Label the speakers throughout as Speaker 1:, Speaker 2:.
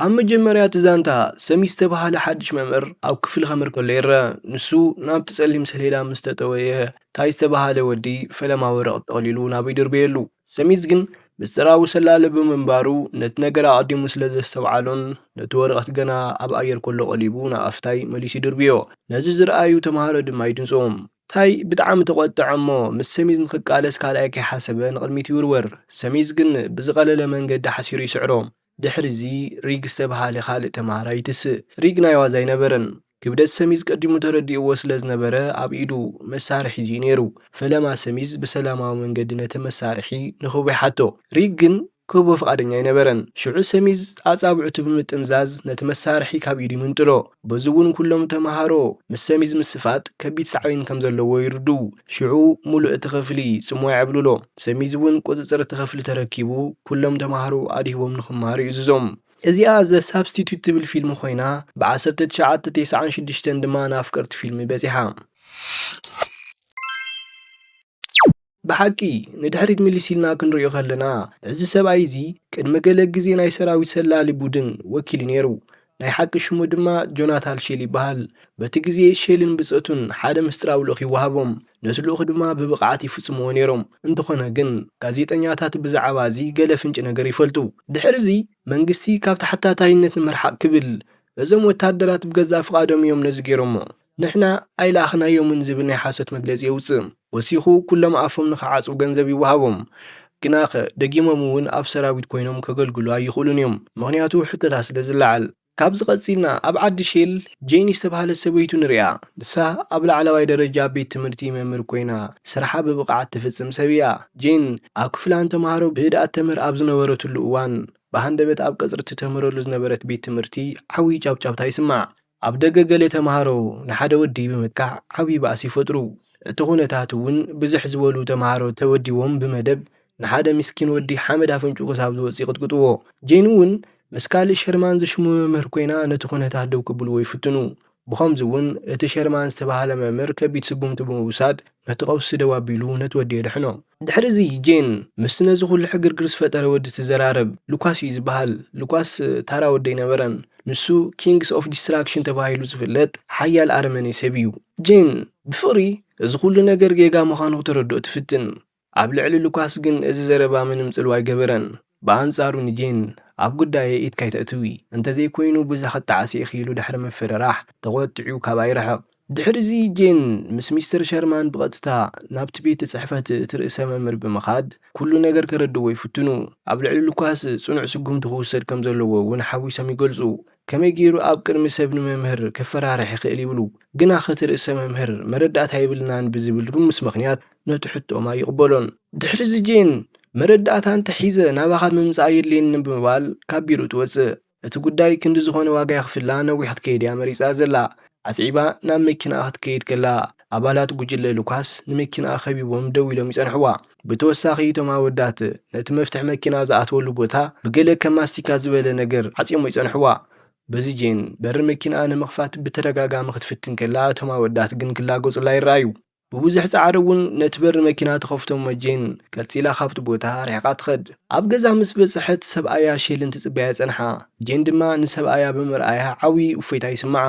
Speaker 1: ኣብ መጀመርያ ትዛንታ ሰሚዝ ዝተባህለ ሓድሽ መምህር ኣብ ክፍሊ ከምህር ከሎ ይርአ። ንሱ ናብቲ ጸሊም ሰሌዳ ምስ ተጠወየ ታይ ዝተባህለ ወዲ ፈለማ ወረቐት ጠቕሊሉ ናበይ ይድርበየሉ። ሰሚዝ ግን ምስጢራዊ ሰላለ ብምንባሩ ነቲ ነገር ኣቐዲሙ ስለ ዘስተውዓሎን ነቲ ወረቐት ገና ኣብ ኣየር ከሎ ቀሊቡ ናብ ኣፍታይ መሊሱ ይድርብዮ። ነዚ ዝረኣዩ ተምሃሮ ድማ ይድንፅዎም። ታይ ብጣዕሚ ተቆጥዐ እሞ ምስ ሰሚዝ ንክቃለስ ካልኣይ ከይሓሰበ ንቕድሚት ይውርወር። ሰሚዝ ግን ብዝቐለለ መንገዲ ሓሲሩ ይስዕሮም። ድሕሪዚ ሪግ ዝተባህለ ካልእ ተምሃራይ ይትስእ። ሪግ ናይ ዋዛ ኣይነበረን። ክብደት ሰሚዝ ቀዲሙ ተረዲእዎ ስለ ዝነበረ ኣብ ኢዱ መሳርሒ ሒዙ ነይሩ። ፈለማ ሰሚዝ ብሰላማዊ መንገዲ ነቲ መሳርሒ ንክህቦ ይሓቶ። ሪግ ግን ክህቦ ፈቃደኛ ኣይነበረን። ሽዑ ሰሚዝ ኣጻብዕቱ ብምጥምዛዝ ነቲ መሳርሒ ካብ ኢዱ ይምንጥሎ። በዚ እውን ኩሎም ተምሃሮ ምስ ሰሚዝ ምስፋጥ ከቢድ ሳዕቤን ከም ዘለዎ ይርድኡ። ሽዑ ሙሉእ እቲ ክፍሊ ጽሙዕ የብልሎ። ሰሚዝ እውን ቁፅፅር እቲ ክፍሊ ተረኪቡ ኩሎም ተምሃሮ ኣዲቦም ንክመሃሩ ይእዝዞም። እዚኣ ዘ ሳብስቲቱት ትብል ፊልም ኮይና ብ1996 ድማ ናፍቀርቲ ፊልሚ በፂሓ። ብሓቂ ንድሕሪት ሚሊሲልና ክንሪኦ ከለና እዚ ሰብኣይ እዚ ቅድሚ ገለ ግዜ ናይ ሰራዊት ሰላሊ ቡድን ወኪል ነይሩ። ናይ ሓቂ ሽሙ ድማ ጆናታን ሼል ይበሃል። በቲ ግዜ ሼልን ብፀቱን ሓደ ምስጢራዊ ልኡኽ ይወሃቦም። ነቲ ልኡኽ ድማ ብብቕዓት ይፍጽምዎ ነይሮም። እንተኾነ ግን ጋዜጠኛታት ብዛዕባ እዚ ገለ ፍንጭ ነገር ይፈልጡ። ድሕሪዚ መንግስቲ ካብ ተሓታታይነት ንምርሓቕ ክብል እዞም ወታደራት ብገዛ ፍቓዶም እዮም ነዚ ገይሮሞ። ንሕና ኣይለኣኽናዮምን ዝብል ናይ ሓሶት መግለፂ የውፅእ። ወሲኹ ኩሎም ኣፎም ንኸዓጽው ገንዘብ ይወሃቦም። ግናኸ ደጊሞም እውን ኣብ ሰራዊት ኮይኖም ከገልግሉ ኣይኽእሉን እዮም፣ ምኽንያቱ ሕቶታት ስለ ዝለዓል። ካብዚ ቀፂልና ኣብ ዓዲ ሼል ጄኒ ዝተባህለት ሰበይቱ ንሪኣ። ንሳ ኣብ ላዕለዋይ ደረጃ ቤት ትምህርቲ መምህር ኮይና ስራሓ ብብቕዓት ትፍጽም ሰብ እያ። ጄን ኣብ ክፍላን ተምሃሮ ብህድኣት ተምህር ኣብ ዝነበረትሉ እዋን ብሃንደበት ኣብ ቀጽሪ ትተምህረሉ ዝነበረት ቤት ትምህርቲ ዓብዪ ጫብጫብታ ይስማዕ። ኣብ ደገ ገለ ተምሃሮ ንሓደ ወዲ ብምትካዕ ዓብዪ ባእሲ ይፈጥሩ። እቲ ኩነታት እውን ብዝሕ ዝበሉ ተምሃሮ ተወዲቦም ብመደብ ንሓደ ምስኪን ወዲ ሓመድ ኣፈንጩ ክሳብ ዝወፅእ ይቕጥቅጥዎ። ጄን እውን ምስ ካልእ ሸርማን ዝሽሙ መምህር ኮይና ነቲ ኩነታት ደው ክብልዎ ይፍትኑ። ብኸምዚ እውን እቲ ሸርማን ዝተባህለ መምህር ከቢድ ስጉምቲ ብምውሳድ ነቲ ቀውሲ ደው ኣቢሉ ነቲ ወዲ የድሕኖ። ድሕሪዚ ጄን ምስ ነዚ ኩሉ ሕግርግር ዝፈጠረ ወዲ ትዘራረብ። ሉካስ እዩ ዝበሃል። ሉካስ ታራ ወዲ ኣይነበረን። ንሱ ኪንግስ ኦፍ ዲስትራክሽን ተባሂሉ ዝፍለጥ ሓያል ኣረመኔ ሰብ እዩ። ጄን ብፍቕሪ እዚ ኩሉ ነገር ጌጋ ምዃኑ ክትረድኦ ትፍትን። ኣብ ልዕሊ ሉካስ ግን እዚ ዘረባ ምንም ጽልዋ ኣይገበረን። ብኣንጻሩ ንጄን ኣብ ጉዳይ ኢትካ ይተእትዊ እንተዘይኮይኑ ብዛ ኽተዓሲ ኢኺሉ ድሕሪ ምፍርራሕ ተቖጢዑ ካብ ኣይረሕቕ። ድሕሪዚ ጄን ምስ ሚስተር ሸርማን ብቐጥታ ናብቲ ቤት ጽሕፈት እቲ ርእሰ መምህር ብምኻድ ኩሉ ነገር ከረድዎ ይፍትኑ። ኣብ ልዕሊ ሉካስ ጽኑዕ ስጉምቲ ክውሰድ ከም ዘለዎ እውን ሓዊሶም ይገልጹ። ከመይ ገይሩ ኣብ ቅድሚ ሰብ ንመምህር ከፈራርሕ ይኽእል ይብሉ። ግና ኸቲ ርእሰ መምህር መረዳእታ ይብልናን ብዝብል ሩምስ ምኽንያት ነቲ ሕቶማ ይቕበሎን። ድሕሪዚ ጄን መረዳእታ እንተሒዘ ናባኻ ምምጻእ የድልየንን ብምባል ካብ ቢሩ ትወፅእ። እቲ ጉዳይ ክንዲ ዝኾነ ዋጋ ይኽፍላ ነዊሕ ክትከይድ እያ መሪፃ ዘላ። ዓፂባ ናብ መኪናኣ ክትከይድ ከላ ኣባላት ጉጅለ ሉካስ ንመኪናኣ ኸቢቦም ደው ኢሎም ይጸንሕዋ። ብተወሳኺ እቶም ኣወዳት ነቲ መፍትሕ መኪና ዝኣትወሉ ቦታ ብገለ ከም ማስቲካ ዝበለ ነገር ዓጺሞ ይጸንሕዋ። በዚ ጄን በሪ መኪናኣ ንምኽፋት ብተደጋጋሚ ክትፍትን ከላ እቶም ኣወዳት ግን ክላገጹላ ይረኣዩ። ብብዙሕ ጻዕሪ እውን ነቲ በሪ መኪና ተኸፍቶም ጄን ቀልፂላ ካብቲ ቦታ ርሒቓ ትኸድ። ኣብ ገዛ ምስ በጽሐት ሰብኣያ ሼልን ትጽበያ ጸንሓ። ጄን ድማ ንሰብኣያ ብምርኣያ ዓብዪ እፎይታ ይስምዓ።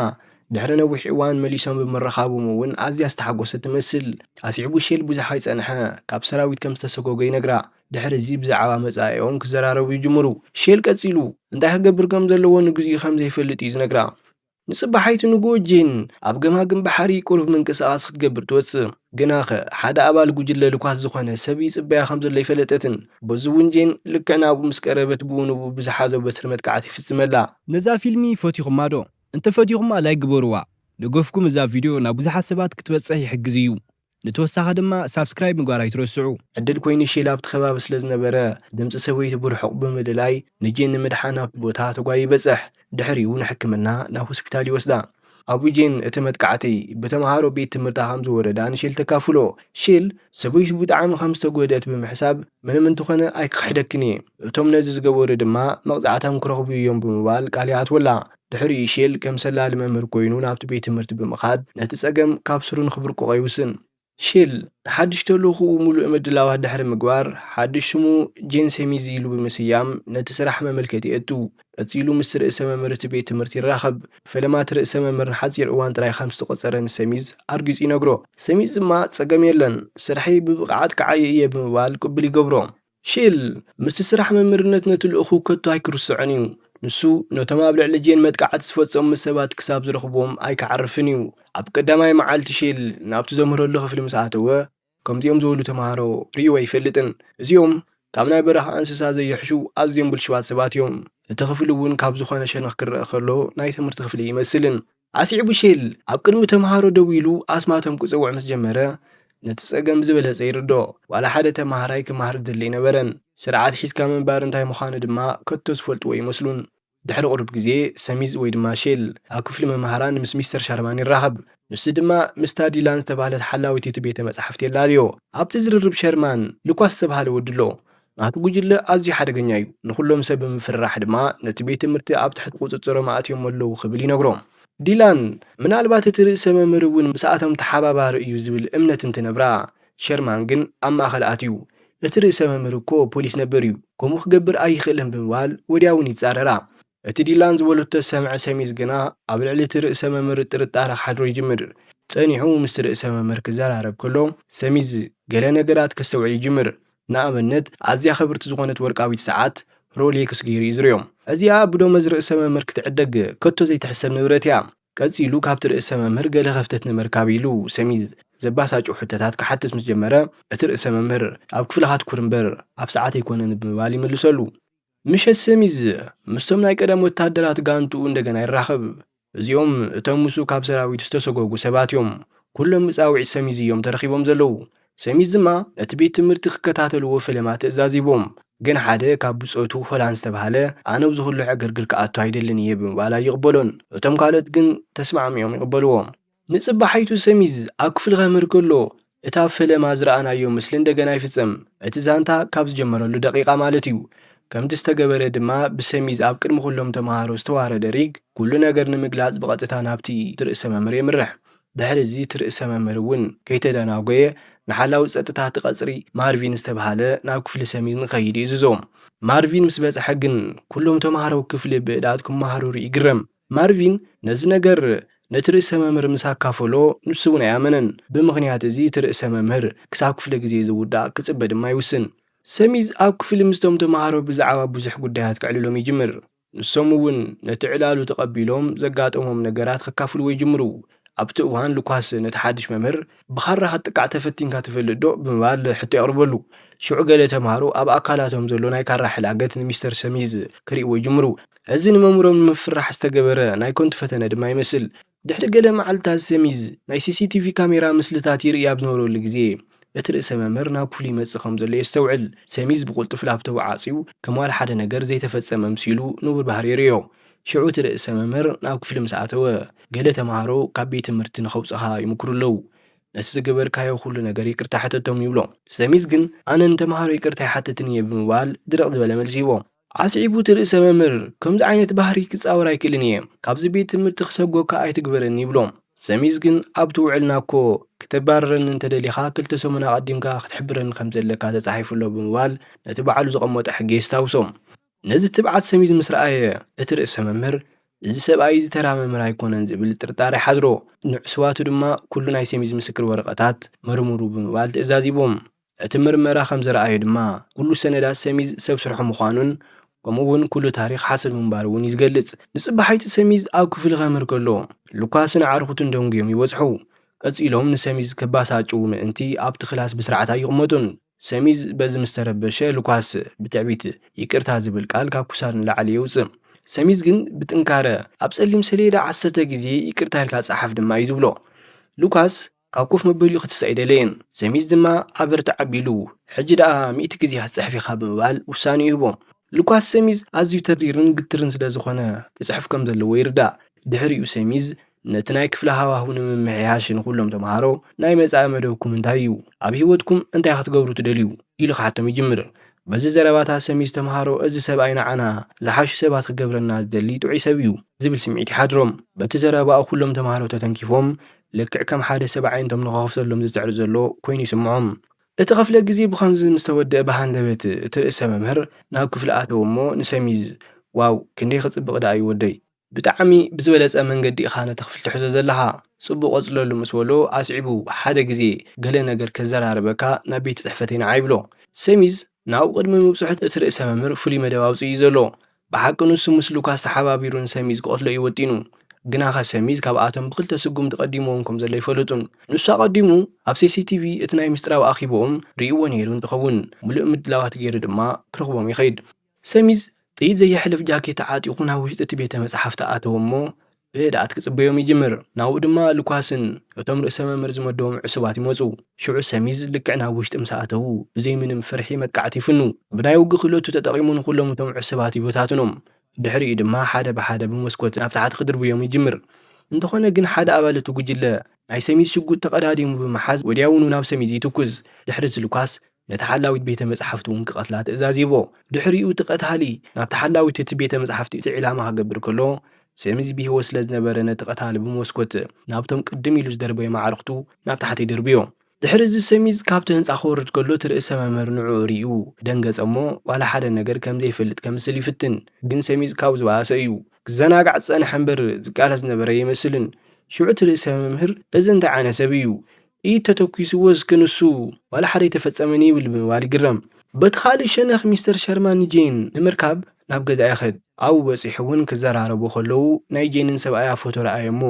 Speaker 1: ድሕሪ ነዊሕ እዋን መሊሶም ብምርኻቦም እውን ኣዝያ ዝተሓጐሰት ትመስል። ኣስዒቡ ሼል ብዙሕ ኣይጸንሐ። ካብ ሰራዊት ከም ዝተሰጎገ ይነግራ። ድሕሪዚ ብዛዕባ መጻኢኦም ክዘራረቡ ይጅምሩ። ሼል ቀጺሉ እንታይ ክገብር ከም ዘለዎ ንግዚኡ ከም ዘይፈልጥ እዩ ዝነግራ። ንጽባሓይቲ ንግሆ ጄን ኣብ ገማግም ባሕሪ ቁሩብ ምንቅስቓስ ክትገብር ትወፅእ። ግናኸ ሓደ ኣባል ጉጅለ ሉካስ ዝኾነ ሰብ ይጽበያ ከም ዘሎ ይፈለጠትን። በዚ እውን ጄን ልክዕ ናብኡ ምስ ቀረበት ብውንኡ ብዝሓዞ በትሪ መጥቃዕቲ ይፍጽመላ።
Speaker 2: ነዛ ፊልሚ ፈቲኹማ ዶ? እንተፈቲኹማ ላይክ ግበርዋ። ደገፍኩም እዛ ቪድዮ ናብ ብዙሓት ሰባት ክትበጽሕ ይሕግዝ እዩ። ንተወሳኺ ድማ ሳብስክራይብ ምግባር ኣይትረስዑ።
Speaker 1: ዕድል ኮይኑ ሼል ኣብቲ ከባቢ ስለ ዝነበረ ድምፂ ሰበይቲ ብርሑቕ ብምልላይ ንጄን ንምድሓን ኣብቲ ቦታ ተጓይ ይበጽሕ። ድሕሪኡ ንሕክምና ናብ ሆስፒታል ይወስዳ። ኣብ ጄን እቲ መጥቃዕቲ ብተምሃሮ ቤት ትምህርታ ከም ዝወረዳ ንሼል ተካፍሎ። ሼል ሰበይቱ ብጣዕሚ ከም ዝተጎድአት ብምሕሳብ ምንም እንተኾነ ኣይክሕደክን እየ፣ እቶም ነዚ ዝገበሩ ድማ መቕጻዕቶም ክረኽቡ እዮም ብምባል ቃል ይኣትወላ። ድሕሪኡ ሼል ከም ሰላሊ መምህር ኮይኑ ናብቲ ቤት ትምህርቲ ብምኻድ ነቲ ጸገም ካብ ስሩ ንኽብርቅቆ ይውስን። ሼል ሓድሽ ተልእኽኡ ሙሉእ ምድላዋት ድሕሪ ምግባር ሓድሽ ሽሙ ጄን ሰሚዝ ኢሉ ብምስያም ነቲ ስራሕ መመልከቲ የእቱ። ቀፂሉ ምስ ርእሰ መምህር እቲ ቤት ትምህርቲ ይራኸብ። ፈለማት ርእሰ መምህር ንሓፂር እዋን ጥራይ ከም ዝተቖፀረ ንሰሚዝ ኣርጊፁ ይነግሮ። ሰሚዝ ድማ ፀገም የለን ስርሐይ ብብቕዓት ክዓይ እየ ብምባል ቅብል ይገብሮ። ሼል ምስ ስራሕ መምህርነት ነቲ ልእኹ ከቶ ኣይክርስዖን እዩ። ንሱ ነቶም ኣብ ልዕሊ ጄን መጥቃዕቲ ዝፈፀሙ ምስ ሰባት ክሳብ ዝረኽቦም ኣይክዓርፍን እዩ። ኣብ ቀዳማይ መዓልቲ ሼል ናብቲ ዘምህረሉ ክፍሊ ምስ ኣተወ ከምዚኦም ዝበሉ ተምሃሮ ርእይዎ ኣይፈልጥን። እዚኦም ካብ ናይ በረኻ እንስሳ ዘየሕሹ ኣዝዮም ብልሽዋት ሰባት እዮም። እቲ ክፍሊ እውን ካብ ዝኾነ ሸነኽ ክረአ ከሎ ናይ ትምህርቲ ክፍሊ ይመስልን። ኣሲዕቡ ሼል ኣብ ቅድሚ ተምሃሮ ደው ኢሉ ኣስማቶም ክፅውዕ ምስ ጀመረ ነቲ ፀገም ዝበለፀ ይርድኦ። ዋላ ሓደ ተማሃራይ ክመሃር ዝደሊ ነበረን። ስርዓት ሒዝካ ምንባር እንታይ ምዃኑ ድማ ከቶ ዝፈልጥዎ ይመስሉን። ድሕሪ ቁርብ ግዜ ሰሚዝ ወይ ድማ ሼል ኣብ ክፍሊ መምሃራን ምስ ሚስተር ሻርማን ይራኸብ። ንሱ ድማ ምስታ ዲላን ዝተባህለት ሓላዊት እቲ ቤተ መጻሕፍቲ የላልዮ። ኣብቲ ዝርርብ ሸርማን ሉካስ ዝተባህለ ወዲ ኣሎ። ናቱ ጉጅለ ኣዝዩ ሓደገኛ እዩ። ንኹሎም ሰብ ብምፍርራሕ ድማ ነቲ ቤት ትምህርቲ ኣብ ትሕቲ ቁፅፅሮም ኣትዮም ኣለዉ ክብል ይነግሮም። ዲላን ምናልባት እቲ ርእሰ መምህር እውን ምስኣቶም ተሓባባሪ እዩ ዝብል እምነት እንትነብራ፣ ሸርማን ግን ኣብ ማእኸል ኣትዩ እቲ ርእሰ መምህር እኮ ፖሊስ ነበር እዩ ከምኡ ክገብር ኣይኽእልን ብምባል ወዲያውን ይጻረራ። እቲ ዲላን ዝበለቶ ሰምዐ ሰሚዝ ግና ኣብ ልዕሊ እቲ ርእሰ መምህር ጥርጣረ ክሓድሮ ይጅምር። ጸኒሑ ምስ ርእሰ መምህር ክዘራረብ ከሎ ሰሚዝ ገለ ነገራት ከስተውዕል ይጅምር። ንኣብነት ኣዝያ ኽብርቲ ዝኾነት ወርቃዊት ሰዓት ሮሌክስ ገይሩ እዩ ዝርዮም። እዚኣ ብደመወዝ ርእሰ መምህር ክትዕደግ ከቶ ዘይትሕሰብ ንብረት እያ። ቀፂሉ ካብቲ ርእሰ መምህር ገለ ኸፍተት ንምርካብ ኢሉ ሰሚዝ ዘባሳጩ ሕቶታት ክሓትት ምስ ጀመረ እቲ ርእሰ መምህር ኣብ ክፍልኻ ትኩር እምበር ኣብ ሰዓት ኣይኮነን ብምባል ይምልሰሉ። ምሸት ሰሚዝ ምስቶም ናይ ቀደም ወታደራት ጋንትኡ እንደገና ይራኸብ። እዚኦም እቶም ምሱ ካብ ሰራዊት ዝተሰጎጉ ሰባት እዮም። ኩሎም ምፃውዒት ሰሚዝ እዮም ተረኺቦም ዘለዉ። ሰሚዝ ድማ እቲ ቤት ትምህርቲ ክከታተልዎ ፈለማ ትእዛዚቦም። ግን ሓደ ካብ ብፆቱ ሆላን ዝተባሃለ ኣነ ብዚ ኩሉ ዕግርግር ክኣቱ ኣይደልን እየ ብምባል ኣይቕበሎን። እቶም ካልኦት ግን ተስማዕሚኦም ይቕበልዎም። ንፅባሓይቱ ሰሚዝ ኣብ ክፍሊ ከምህር ከሎ እታ ፈለማ ዝረኣናዮ ምስሊ እንደገና ይፍጸም። እቲ ዛንታ ካብ ዝጀመረሉ ደቂቓ ማለት እዩ። ከምቲ ዝተገበረ ድማ ብሰሚዝ ኣብ ቅድሚ ኩሎም ተምሃሮ ዝተዋረደ ሪግ ኩሉ ነገር ንምግላጽ ብቐጥታ ናብቲ ርእሰ መምህር የምርሕ። ድሕሪ እዚ እቲ ርእሰ መምህር እውን ከይተደናጎየ ንሓላዊ ፀጥታ እቲ ቐጽሪ ማርቪን ዝተባሃለ ናብ ክፍሊ ሰሚዝ ንኸይድ ይእዝዞም። ማርቪን ምስ በጽሐ ግን ኩሎም ተምሃሮ ክፍሊ ብእዳት ክመሃሩ ይግረም። ማርቪን ነዚ ነገር ነቲ ርእሰ መምህር ምስ ኣካፈሎ ንሱ እውን ኣያመነን። ብምኽንያት እዚ እቲ ርእሰ መምህር ክሳብ ክፍሊ ግዜ ዝውዳእ ክጽበ ድማ ይውስን። ሰሚዝ ኣብ ክፍሊ ምስቶም ተምሃሮ ብዛዕባ ብዙሕ ጉዳያት ክዕልሎም ይጅምር። ንሶም እውን ነቲ ዕላሉ ተቐቢሎም ዘጋጠሞም ነገራት ከካፍልዎ ይጅምሩ። ኣብቲ እዋን ሉካስ ነቲ ሓድሽ መምህር ብኻራ ክትጥቃዕ ተፈቲንካ ትፈልጥ ዶ ብምባል ሕቶ የቕርበሉ። ሽዑ ገለ ተምሃሮ ኣብ ኣካላቶም ዘሎ ናይ ካራ ሕላገት ንሚስተር ሰሚዝ ክርእይዎ ይጅምሩ። እዚ ንመምህሮም ንምፍራሕ ዝተገበረ ናይ ኮንቲ ፈተነ ድማ ይመስል። ድሕሪ ገለ መዓልትታት ሰሚዝ ናይ ሲሲቲቪ ካሜራ ምስልታት ይርኢ ኣብ ዝነበረሉ ግዜ እቲ ርእሰ መምህር ናብ ክፍሊ ይመጽእ ከም ዘሎ የስተውዕል። ሰሚዝ ብቁልጡፍ ላፕቶፕ ዓፂዩ ከም ዋላ ሓደ ነገር ዘይተፈጸመ ምሲሉ ንቡር ባህሪ የርዮ። ሽዑ እቲ ርእሰ መምህር ናብ ክፍሊ ምስ ኣተወ ገለ ተምሃሮ ካብ ቤት ትምህርቲ ንኸውፅኻ ይምክሩ ኣለዉ። ነቲ ዝገበርካዮ ኩሉ ነገር ይቅርታ ሓተቶም ይብሎ። ሰሚዝ ግን ኣነ ንተምሃሮ ይቅርታ ይሓትትን እየ ብምባል ድረቕ ዝበለ መልሲ ይቦ። ዓሲዒቡ እቲ ርእሰ መምህር ከምዚ ዓይነት ባህሪ ክጻወር ኣይክእልን እየ ካብዚ ቤት ትምህርቲ ክሰጎካ ኣይትግበረኒ ይብሎም። ሰሚዝ ግን ኣብቲ ውዕልና እኮ ክተባረረኒ እንተደሊኻ 2 ሰሙን ኣቐዲምካ ክትሕብረኒ ከም ዘለካ ተጻሒፉ ኣሎ ብምባል ነቲ በዓሉ ዘቐመጠ ሕጊ የስታውሶም። ነዚ ትብዓት ሰሚዝ ምስ ረኣየ እቲ ርእሰ መምህር እዚ ሰብኣይ ዝተራ መምህር ኣይኮነን ዝብል ጥርጣረ ይሓድሮ። ንዕስዋቱ ድማ ኩሉ ናይ ሰሚዝ ምስክር ወረቐታት መርምሩ ብምባል ትእዛዚቦም። እቲ ምርመራ ከም ዝረኣየ ድማ ኩሉ ሰነዳት ሰሚዝ ሰብ ስርሑ ምዃኑን ከምኡውን ኩሉ ታሪክ ሓሰድ ምንባር እውን እዩ ዝገልጽ። ንፅባሓይቲ ሰሚዝ ኣብ ክፍሊ ከምህር ከሎ ሉካስን ዓርኹትን ደንጉዮም ይወጽሑ። ቀፂሎም ንሰሚዝ ከባሳጭው ምእንቲ ኣብቲ ክላስ ብስርዓት ኣይቕመጡን። ሰሚዝ በዚ ምስ ተረበሸ ሉካስ ብትዕቢት ይቅርታ ዝብል ቃል ካብ ክሳድ ንላዕሊ የውፅእ። ሰሚዝ ግን ብጥንካረ ኣብ ጸሊም ሰሌዳ 10 ግዜ ይቅርታ ኢልካ ጻሓፍ ድማ እዩ ዝብሎ። ሉካስ ካብ ኮፍ መበሊኡ ክትሳእ ይደለየን። ሰሚዝ ድማ ኣብ ዕርዲ ዓቢሉ ሕጂ ደኣ 100 ግዜ ክትጽሕፍ ኢኻ ብምባል ውሳነ ይህቦም። ሉካስ ሰሚዝ ኣዝዩ ተሪርን ግትርን ስለ ዝኾነ ክጽሕፍ ከም ዘለዎ ይርዳእ። ድሕሪኡ ሰሚዝ ነቲ ናይ ክፍሊ ሃዋህው ንምምሕያሽ ንኹሎም ተምሃሮ ናይ መጻኢ መደብኩም እንታይ እዩ? ኣብ ህይወትኩም እንታይ ክትገብሩ ትደልዩ? ኢሉ ክሓቶም ይጅምር። በዚ ዘረባታት ሰሚዝ ተምሃሮ እዚ ሰብኣይ ንዓና ዝሓሹ ሰባት ክገብረና ዝደሊ ጥዑይ ሰብ እዩ ዝብል ስምዒት ይሓድሮም። በቲ ዘረባኡ ኩሎም ተምሃሮ ተተንኪፎም ልክዕ ከም ሓደ ሰብኣይ እንቶም ንኸኸፍተሎም ዝፅዕር ዘሎ ኮይኑ ይስምዖም። እቲ ኸፍለ ግዜ ብኸምዚ ምስ ተወድአ ብሃንደበት እቲ ርእሰ መምህር ናብ ክፍሊ ኣተው እሞ ንሰሚዝ ዋው ክንደይ ክጽብቕ ዳ እዩ ወደይ ብጣዕሚ ብዝበለጸ መንገዲ ኢኻ ነቲ ክፍሊ ትሕዞ ዘለኻ ጽቡቕ ቐጽለሉ ምስ በሎ ኣስዒቡ ሓደ ግዜ ገለ ነገር ከዘራርበካ ናብ ቤት ጽሕፈተይ ንዓይ ብሎ። ሰሚዝ ናብኡ ቅድሚ ምብጽሑ እቲ ርእሰ መምህር ፍሉይ መደብ ኣውፅኡ እዩ ዘሎ። ብሓቂ ንሱ ምስ ሉካስ ተሓባቢሩ ንሰሚዝ ክቐትሎ እዩ ወጢኑ። ግና ኸ ሰሚዝ ካብኣቶም ብክልተ ስጉምቲ ቀዲሞዎም ከም ዘሎ ይፈለጡን። ንሱ ኣቐዲሙ ኣብ CCTV እቲ ናይ ምስጢራዊ ኣኺቦኦም ርእይዎ ነይሩ እንትኸውን ሙሉእ ምድላዋት ገይሩ ድማ ክረኽቦም ይኸይድ። ሰሚዝ ጥይት ዘየሕልፍ ጃኬት ዓጢቑ ናብ ውሽጢ እቲ ቤተ መጻሕፍቲ ኣተዎ እሞ ብህድኣት ክጽበዮም ይጅምር። ናብኡ ድማ ሉካስን እቶም ርእሰ መምህር ዝመደቦም ዕሱባት ይመፁ። ሽዑ ሰሚዝ ልክዕ ናብ ውሽጢ ምስ ኣተዉ ብዘይ ምንም ፍርሒ መጥቃዕቲ ይፍኑ። ብናይ ውግእ ክእለቱ ተጠቒሙ ንኹሎም እቶም ዕሱባት ይበታትኖም። ድሕሪኡ ድማ ሓደ ብሓደ ብመስኮት ናብ ታሕቲ ክድርብዮም ይጅምር። እንተኾነ ግን ሓደ ኣባል እቲ ጉጅለ ናይ ሰሚዝ ሽጉጥ ተቐዳዲሙ ብምሓዝ ወዲያውኑ ናብ ሰሚዝ ይትኩዝ። ድሕሪ እዚ ሉካስ ነቲ ሓላዊት ቤተ መጻሕፍቲ እውን ክቐትላ ትእዛዝ ይቦ። ድሕሪኡ እቲ ቀታሊ ናብቲ ሓላዊት እቲ ቤተ መጻሕፍቲ እቲ ዒላማ ክገብር ከሎ ሰሚዝ ብሂወት ስለ ዝነበረ ነቲ ቀታሊ ብመስኮት ናብቶም ቅድም ኢሉ ዝደርበዮም ኣዕርኽቱ ናብ ታሕቲ ይድርብዮ። ድሕሪ እዚ ሰሚዝ ካብቲ ህንጻ ክወርድ ከሎ እቲ ርእሰ መምህር ንዕኡ ሪኡ ደንገጸ እሞ ዋላ ሓደ ነገር ከም ዘይፈልጥ ከምስል ይፍትን። ግን ሰሚዝ ካብ ዝባሰ እዩ ክዘናጋዕ ዝጸንሐ እምበር ዝቃለስ ዝነበረ ይመስልን። ሽዑ እቲ ርእሰ መምህር እዚ እንታይ ዓይነት ሰብ እዩ ኢድ ተተኪስዎስ ክንሱ ዋላ ሓደ የተፈጸመኒ ይብል ብምባል ይግረም። በቲ ካልእ ሸነኽ ሚስተር ሸርማን ጄን ንምርካብ ናብ ገዛ ይኸድ። ኣብኡ በፂሑ እውን ክዘራረቡ ከለዉ ናይ ጄንን ሰብኣያ ፎቶ ረኣየ እሞ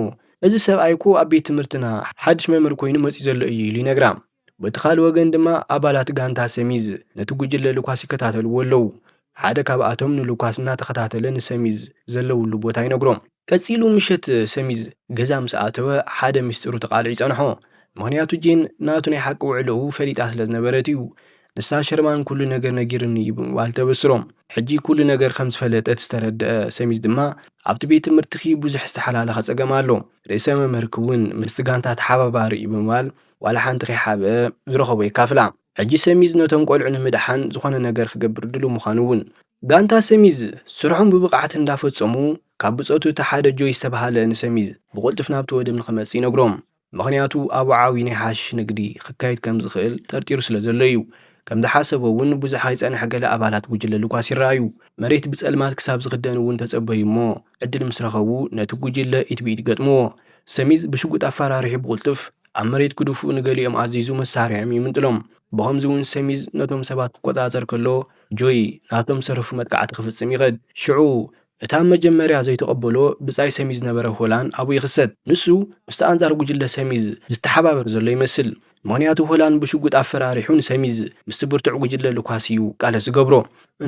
Speaker 1: እዚ ሰብኣይ እኮ ኣብ ቤት ትምህርትና ሓድሽ መምህር ኮይኑ መፂኡ ዘሎ እዩ ኢሉ ይነግራ። በቲ ካልእ ወገን ድማ ኣባላት ጋንታ ሰሚዝ ነቲ ጉጅለ ሉካስ ይከታተልዎ ኣለዉ። ሓደ ካብኣቶም ንሉካስ እናተኸታተለ ንሰሚዝ ዘለውሉ ቦታ ይነግሮም። ቀጺሉ ምሸት ሰሚዝ ገዛ ምስ ኣተወ ሓደ ምስጢሩ ተቓልዑ ይጸንሖ። ምኽንያቱ ጄን ናቱ ናይ ሓቂ ውዕልኡ ፈሊጣ ስለ ዝነበረት እዩ። ንሳ ሸርማን ኩሉ ነገር ነጊርኒ እዩ ብምባል ተበስሮም። ሕጂ ኩሉ ነገር ከም ዝፈለጠት ዝተረድአ ሰሚዝ ድማ ኣብቲ ቤት ትምህርቲ ብዙሕ ዝተሓላለኸ ጸገም ኣሎ። ርእሰ መምህር ክውን ምስቲ ጋንታ ተሓባባሪ እዩ ብምባል ዋላ ሓንቲ ከይሓብአ ዝረኸቦ ይካፍላ። ሕጂ ሰሚዝ ነቶም ቆልዑ ንምድሓን ዝኾነ ነገር ክገብር ድሉው ምዃኑ እውን ጋንታ ሰሚዝ ስርሖም ብብቕዓት እንዳፈጸሙ ካብ ብጾቱ እቲ ሓደ ጆይ ዝተባሃለ ንሰሚዝ ብቕልጡፍ ናብቲ ወድም ንኽመጽእ ይነግሮም። ምኽንያቱ ኣብ ዓብዪ ናይ ሓሽሽ ንግዲ ክካየድ ከም ዝኽእል ጠርጢሩ ስለ ዘሎ እዩ። ከም ዝሓሰቦ እውን ብዙሕ ኣይጸንሐ ገለ ኣባላት ጉጅለ ሉካስ ይረኣዩ። መሬት ብጸልማት ክሳብ ዝኽደን እውን ተጸበዩ እሞ ዕድል ምስ ረኸቡ ነቲ ጉጅለ ኢድ ብኢድ ገጥምዎ። ሰሚዝ ብሽጉጥ ኣፈራሪሑ ብቕልጡፍ ኣብ መሬት ክድፍኡ ንገሊኦም ኣዚዙ መሳርሖም ይምንጥሎም። ብኸምዚ እውን ሰሚዝ ነቶም ሰባት ክቆጻጸር ከሎ ጆይ ናቶም ሰረፉ መጥቃዕቲ ክፍጽም ይኸድ። ሽዑ እታ መጀመርያ ዘይተቐበሎ ብጻይ ሰሚዝ ነበረ ሆላን ኣብኡ ይኽሰት። ንሱ ምስቲ ኣንጻር ጉጅለ ሰሚዝ ዝተሓባበር ዘሎ ይመስል። ምኽንያቱ ሆላን ብሽጉጥ ኣፈራሪሑ ንሰሚዝ ምስቲ ብርቱዕ ጉጅለ ሉካስ እዩ ቃለስ ዝገብሮ።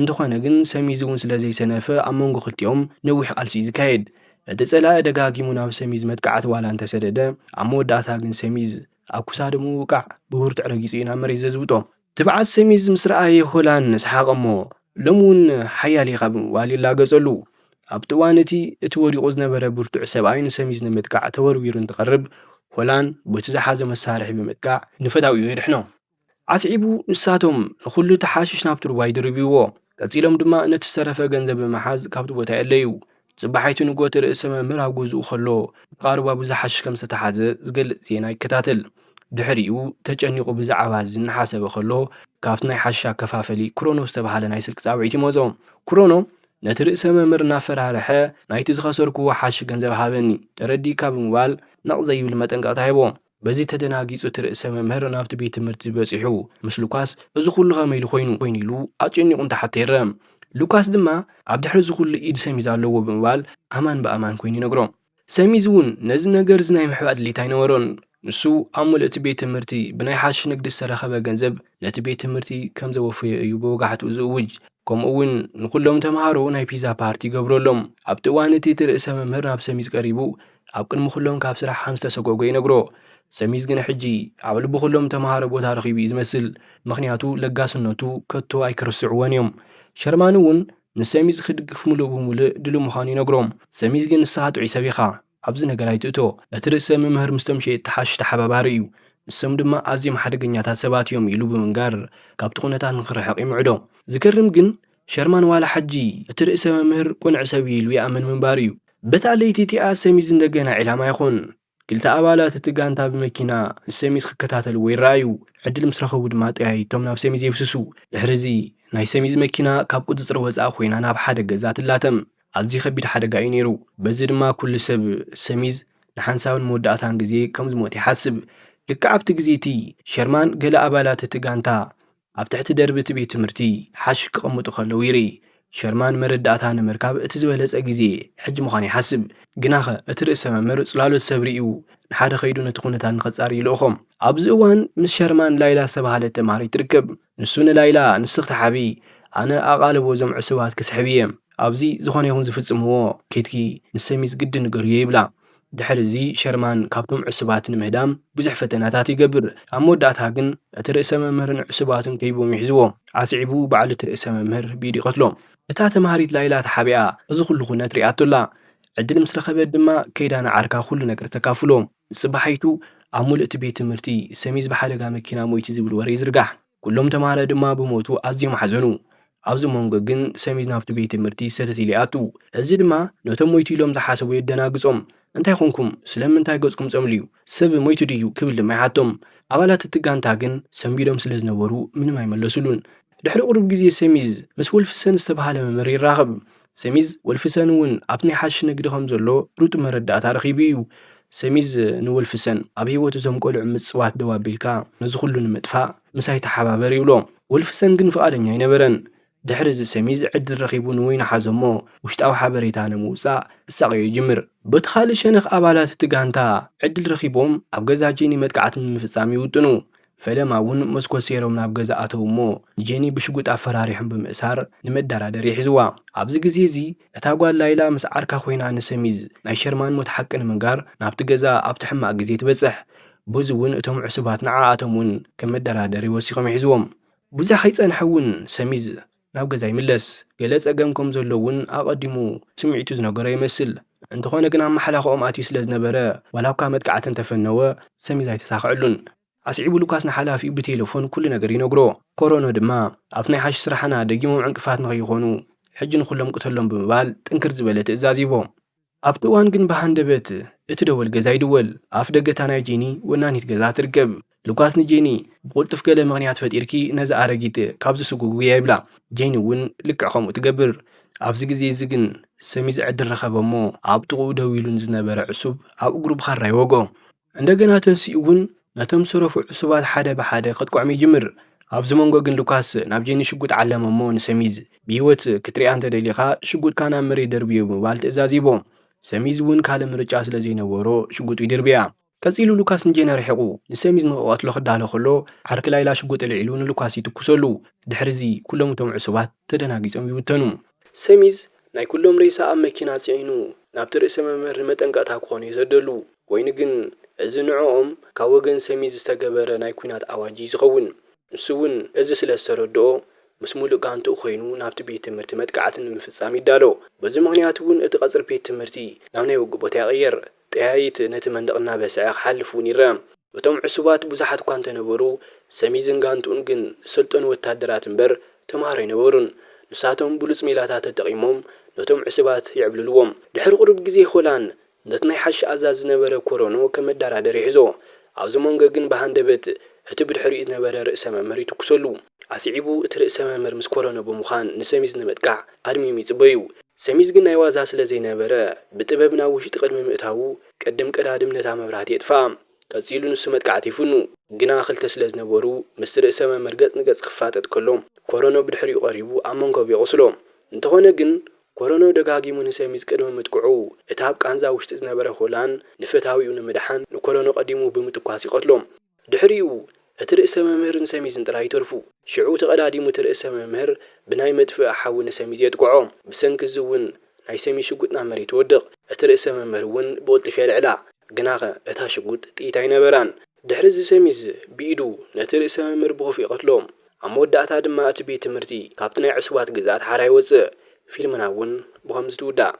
Speaker 1: እንተኾነ ግን ሰሚዝ እውን ስለ ዘይሰነፈ ኣብ መንጎ ክልቲኦም ነዊሕ ቃልሲ እዩ ዝካየድ። እቲ ጸላኢ ደጋጊሙ ናብ ሰሚዝ መጥቃዕቲ ዋላ እንተሰደደ ኣብ መወዳእታ ግን ሰሚዝ ኣብ ክሳዱ ምውቃዕ ብብርቱዕ ረጊጹ ናብ መሬት ዘዝብጦ። ትብዓት ሰሚዝ ምስ ረኣየ ሆላን ሰሓቐ እሞ ሎሚ እውን ሓያል ኢኻ ብምባል ይላገጸሉ። ኣብቲ እዋን እቲ ወዲቑ ዝነበረ ብርቱዕ ሰብኣይ ንሰሚዝ ንምጥቃዕ ተወርዊሩ እንትቐርብ ሆላን በቲ ዝሓዘ መሳርሒ ብምጥቃዕ ንፈታዊኡ ይድሕኖ። ዓስዒቡ ንሳቶም ንኹሉ ተሓሽሽ ናብቲ ሩባ ይድርብይዎ። ቀጺሎም ድማ ነቲ ዝተረፈ ገንዘብ ብምሓዝ ካብቲ ቦታ የለዩ። ጽባሓይቲ ንጎት ርእሰ መምህር ኣብ ገዝኡ ከሎ ቃርባ ብዝሓሽሽ ከም ዝተሓዘ ዝገልጽ ዜና ይከታተል። ድሕሪኡ ተጨኒቑ ብዛዕባ ዝናሓሰበ ከሎ ካብቲ ናይ ሓሻ ከፋፈሊ ክሮኖ ዝተባሃለ ናይ ስልኪ ጻውዒት ይመጾም። ክሮኖ ነቲ ርእሰ መምህር እናፈራርሐ ናይቲ ዝኸሰርክዎ ሓሽሽ ገንዘብ ሃበኒ ተረዲእካ ብምባል ነቕ ዘይብል መጠንቀቕታ ሂቦ። በዚ ተደናጊጹ እቲ ርእሰ መምህር ናብቲ ቤት ትምህርቲ በፂሑ ምስ ሉካስ እዚ ኩሉ ኸመይ ኢሉ ኮይኑ ኢሉ ኣጨኒቑ እንተሓተ ይርአ። ሉካስ ድማ ኣብ ድሕሪ እዚ ኩሉ ኢድ ሰሚዝ ኣለዎ ብምባል ኣማን ብኣማን ኮይኑ ይነግሮም። ሰሚዝ እውን ነዚ ነገር እዚ ናይ ምሕባእ ድሌት ኣይነበሮን። ንሱ ኣብ ሙሉእ እቲ ቤት ትምህርቲ ብናይ ሓሽሽ ንግዲ ዝተረኸበ ገንዘብ ነቲ ቤት ትምህርቲ ከም ዘወፈየ እዩ ብወጋሕትኡ ዝእውጅ። ከምኡ እውን ንኩሎም ተምሃሮ ናይ ፒዛ ፓርቲ ይገብረሎም። ኣብቲ እዋን እቲ ርእሰ መምህር ናብ ሰሚዝ ቀሪቡ ኣብ ቅድሚ ኩሎም ካብ ስራሕ ከም ዝተሰጎጎ ይነግሮ። ሰሚዝ ግን ሕጂ ኣብ ልቢ ኩሎም ተምሃሮ ቦታ ረኺቡ እዩ ዝመስል። ምኽንያቱ ለጋስነቱ ከቶ ኣይክርስዕዎን እዮም። ሸርማን እውን ንሰሚዝ ክድግፍ ሙሉእ ብምሉእ ድሉው ምዃኑ ይነግሮም። ሰሚዝ ግን ንስኻ ጥዑይ ሰብ ኢኻ ኣብዚ ነገር ኣይትእቶ። እቲ ርእሰ መምህር ምስቶም ሸየጥቲ ሓሽሽ ተሓባባሪ እዩ። ንሶም ድማ ኣዝዮም ሓደገኛታት ሰባት እዮም ኢሉ ብምንጋር ካብቲ ኩነታት ንኽርሕቕ ይምዕዶ። ዝገርም ግን ሸርማን ዋላ ሕጂ እቲ ርእሰ መምህር ቁኑዕ ሰብ ኢሉ ይኣምን ምንባር እዩ። በታ ለይቲ እቲኣ ሰሚዝ እንደገና ዒላማ ይኹን። ክልተ ኣባላት እቲ ጋንታ ብመኪና ንሰሚዝ ክከታተልዎ ይረኣዩ። ዕድል ምስ ረኸቡ ድማ ጠያይቶም ናብ ሰሚዝ የብስሱ። ድሕሪዚ ናይ ሰሚዝ መኪና ካብ ቁፅፅር ወፃኢ ኮይና ናብ ሓደ ገዛ ትላተም። ኣዝዩ ከቢድ ሓደጋ እዩ ነይሩ። በዚ ድማ ኩሉ ሰብ ሰሚዝ ንሓንሳብን መወዳእታን ግዜ ከም ዝሞት ይሓስብ። ልክዕ ኣብቲ ግዜ እቲ ሸርማን ገለ ኣባላት እቲ ጋንታ ኣብ ትሕቲ ደርቢ እቲ ቤት ትምህርቲ ሓሽ ክቐምጡ ከለዉ ይርኢ። ሸርማን መረዳእታ ንምርካብ እቲ ዝበለጸ ግዜ ሕጂ ምዃኑ ይሓስብ። ግናኸ እቲ ርእሰ መምህር ጽላሎት ሰብ ርኢዩ ንሓደ ኸይዱ ነቲ ኩነታት ንኸጻሪ ይልእኾም። ኣብዚ እዋን ምስ ሸርማን ላይላ ዝተባህለት ተምሃሪት ትርከብ። ንሱ ንላይላ ንስኽ ተሓቢ ኣነ ኣቓልቦ እዞም ዕሱባት ክስሕብ እየ ኣብዚ ዝኾነ ይኹን ዝፍጽምዎ ኬትኪ ንሰሚዝ ግድን ንገርዮ ይብላ። ድሕሪ እዚ ሸርማን ካብቶም ዕሱባት ንምህዳም ብዙሕ ፈተናታት ይገብር። ኣብ መወዳእታ ግን እቲ ርእሰ መምህርን ዕሱባትን ከይቦም ይሕዝዎም። ዓሲዒቡ ባዕሉ እቲ ርእሰ መምህር ብኢዱ ይቐትሎም። እታ ተምሃሪት ላይላ ተሓቢኣ እዚ ኩሉ ኩነት ሪኣቶላ። ዕድል ምስ ረኸበት ድማ ከይዳ ንዓርካ ኩሉ ነገር ተካፍሎም። ጽባሓይቱ ኣብ ሙሉእ እቲ ቤት ትምህርቲ ሰሚዝ ብሓደጋ መኪና ሞይቲ ዝብል ወሬ ይዝርጋሕ። ኩሎም ተምሃሮ ድማ ብሞቱ ኣዝዮም ሓዘኑ። ኣብዚ መንጎ ግን ሰሚዝ ናብቲ ቤት ትምህርቲ ሰተት ኢሉ ይኣቱ። እዚ ድማ ነቶም ሞይቱ ኢሎም ዝሓሰቡ የደናግጾም። እንታይ ኮንኩም? ስለምንታይ ገጽኩም ጸምልዩ? ሰብ ሞይቱ ድዩ ክብል ድማ ይሓቶም። ኣባላት እቲ ጋንታ ግን ሰንቢዶም ስለ ዝነበሩ ምንም ኣይመለሱሉን። ድሕሪ ቁሩብ ግዜ ሰሚዝ ምስ ወልፍሰን ዝተባህለ መምህር ይራኸብ። ሰሚዝ ወልፍሰን እውን ኣብቲ ናይ ሓድሽ ንግዲ ከም ዘሎ ሩጥ መረዳእታ ረኺቡ እዩ። ሰሚዝ ንወልፍሰን ኣብ ሂወት እዞም ቆልዑ ምጽዋት ደው ኣቢልካ ነዚ ኩሉ ንምጥፋእ ምሳይ ተሓባበር ይብሎ። ወልፍሰን ግን ፍቓደኛ ኣይነበረን። ድሕሪ እዚ ሰሚዝ ዕድል ረኺቡ ንወይኑ ሓዘሞ ውሽጣዊ ሓበሬታ ንምውፃእ ክሳቀዮ ይጅምር። በቲ ካልእ ሸነኽ ኣባላት እቲ ጋንታ ዕድል ረኺቦም ኣብ ገዛ ጄኒ መጥቃዕቲ ንምፍጻም ይውጥኑ። ፈለማ እውን መስኮት ሰይሮም ናብ ገዛ ኣተው እሞ ጄኒ ብሽጉጥ ኣፈራሪሖም ብምእሳር ንመደራደሪ ይሕዝዋ። ኣብዚ ግዜ እዚ እታ ጓል ላይላ ምስ ዓርካ ኮይና ንሰሚዝ ናይ ሸርማን ሞት ሓቂ ንምንጋር ናብቲ ገዛ ኣብቲ ሕማቕ ግዜ ትበጽሕ። በዚ እውን እቶም ዕሱባት ንዓኣቶም እውን ከም መደራደሪ ወሲኾም ይሕዝዎም። ብዙሕ ከይጸንሐ እውን ሰሚዝ ናብ ገዛ ይምለስ። ገለ ጸገም ከም ዘሎ እውን ኣቐዲሙ ስምዒቱ ዝነገሮ ይመስል። እንተኾነ ግን ኣብ መሓላኽኦም ኣትዩ ስለ ዝነበረ ዋላ እኳ መጥቃዕቲ እንተፈነወ ሰሚዝ ኣይተሳኽዐሉን። ዓሲዒቡ ሉካስ ንሓላፊኡ ብቴሌፎን ኩሉ ነገር ይነግሮ። ኮሮኖ ድማ ኣብቲ ናይ ሓሽ ስራሕና ደጊሞም ዕንቅፋት ንኸይኾኑ ሕጂ ንኹሎም ቅተሎም ብምባል ጥንክር ዝበለ ትእዛዝ ይቦ። ኣብቲ እዋን ግን ብሃንደበት እቲ ደወል ገዛ ይድወል። ኣፍ ደገታ ናይ ጄኒ ወናኒት ገዛ ትርከብ። ሉካስ ንጄኒ ብቁልጥፍ ገለ ምኽንያት ፈጢርኪ ነዚ ኣረጊት ካብዚ ስጉጉ እያ ይብላ። ጄኒ እውን ልክዕ ከምኡ ትገብር። ኣብዚ ግዜ እዚ ግን ሰሚዝ ዕድል ረኸበ እሞ ኣብ ጥቕኡ ደው ኢሉ ዝነበረ ዕሱብ ኣብ እግሩ ብኻራ ይወግኦ። እንደገና ተንሲኡ እውን ነቶም ሰረፉ ዕሱባት ሓደ ብሓደ ከጥቋዕሚ ይጅምር። ኣብዚ መንጎ ግን ሉካስ ናብ ጄኒ ሽጉጥ ዓለመ እሞ ንሰሚዝ ብሂወት ክትሪኣ እንተደሊኻ ሽጉጥካ ናብ መሬት ደርብዮ ብምባል ትእዛዝ ይቦ። ሰሚዝ እውን ካልእ ምርጫ ስለ ዘይነበሮ ሽጉጡ ይድርብያ። ቀጺሉ ሉካስ ንጄኒ ርሒቑ ንሰሚዝ ንኽቐትሎ ክዳሎ ከሎ ዓርኪ ላይላ ሽጉጥ ልዒሉ ንሉካስ ይትኩሰሉ። ድሕሪዚ ኩሎም እቶም ዕሱባት ተደናጊጾም ይውተኑ። ሰሚዝ ናይ ኩሎም ሬሳ ኣብ መኪና ጽዒኑ ናብቲ ርእሰ መምህር ንመጠንቀቕታ ክኾኑ ይዘደሉ። ኮይኑ ግን እዚ ንዕኦም ካብ ወገን ሰሚዝ ዝተገበረ ናይ ኩናት ኣዋጅ ዝኸውን። ንሱ እውን እዚ ስለ ዝተረድኦ ምስ ሙሉእ ጋንትኡ ኮይኑ ናብቲ ቤት ትምህርቲ መጥቃዕቲ ንምፍጻም ይዳሎ። በዚ ምኽንያት እውን እቲ ቐጽሪ ቤት ትምህርቲ ናብ ናይ ውግእ ቦታ ይቕየር። ጠያይት ነቲ መንደቕ እናበስዐ ክሓልፍ እውን ይርአ። እቶም ዕሱባት ብዙሓት እኳ እንተነበሩ ሰሚዝን ጋንትኡን ግን ዝሰልጠኑ ወታደራት እምበር ተምሃሮ ኣይነበሩን። ንሳቶም ብሉፅ ሜላታት ተጠቒሞም ነቶም ዕሱባት ይዕብልልዎም። ድሕሪ ቁሩብ ግዜ ሆላን ነቲ ናይ ሓሽ ኣዛዝ ዝነበረ ኮሮኖ ከም መደራደሪ ይሕዞ። ኣብዚ መንጎ ግን ብሃንደበት እቲ ብድሕሪኡ ዝነበረ ርእሰ መምህር ይትኩሰሉ። ዓሲዒቡ እቲ ርእሰ መምህር ምስ ኮሮኖ ብምዃን ንሰሚዝ ንምጥቃዕ ኣድሚዮም ይጽበዩ። ሰሚዝ ግን ናይ ዋዛ ስለ ዘይነበረ ብጥበብ ናብ ውሽጢ ቅድሚ ምእታዉ ቀደም ቀዳድም ነታ መብራህቲ የጥፍኣ። ቀጺሉ ንሱ መጥቃዕቲ ይፍኑ። ግና ክልተ ስለ ዝነበሩ ምስ ርእሰ መምህር ገጽ ንገጽ ክፋጠጥ ከሎ ኮሮኖ ብድሕሪኡ ቀሪቡ ኣብ መንከቡ የቑስሎ። እንተኾነ ግን ኮሮኖ ደጋጊሙ ንሰሚዝ ቅድሚ ምጥቅዑ እቲ ኣብ ቃንዛ ውሽጢ ዝነበረ ሆላን ንፍታዊኡ ንምድሓን ንኮሮኖ ቀዲሙ ብምጥኳስ ይቐትሎም። ድሕሪኡ እቲ ርእሰ መምህርን ሰሚዝን ጥራይ ይተርፉ። ሽዑ ተቐዳዲሙ እቲ ርእሰ መምህር ብናይ መጥፍእ ሓዊ ንሰሚዝ የጥቅዖ። ብሰንኪ እዚ እውን ናይ ሰሚዝ ሽጉጥ ናብ መሬት ይወድቕ። እቲ ርእሰ መምህር እውን ብቕልጢፍ የልዕላ። ግናኸ እታ ሽጉጥ ጥይት ኣይነበራን። ድሕሪ እዚ ሰሚዝ ብኢዱ ነቲ ርእሰ መምህር ብኸፊኡ ይቐትሎም። ኣብ መወዳእታ ድማ እቲ ቤት ትምህርቲ ካብቲ ናይ ዕሱባት ግዛት ሓራ ይወፅእ። ፊልምና እውን ብኸምዚ ትውዳእ።